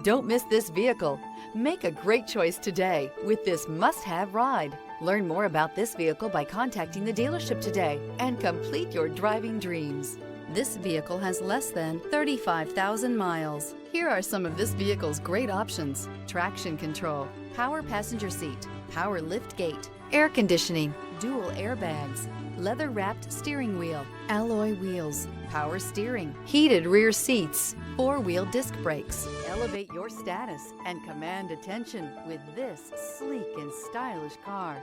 Don't miss this vehicle. Make a great choice today with this must-have ride. Learn more about this vehicle by contacting the dealership today and complete your driving dreams. This vehicle has less than 35,000 miles. Here are some of this vehicle's great options: traction control, power passenger seat, power lift gate, air conditioning, dual airbags, leather-wrapped steering wheel, alloy wheels, power steering, heated rear seats, four-wheel disc brakes. Elevate your status and command attention with this sleek and stylish car.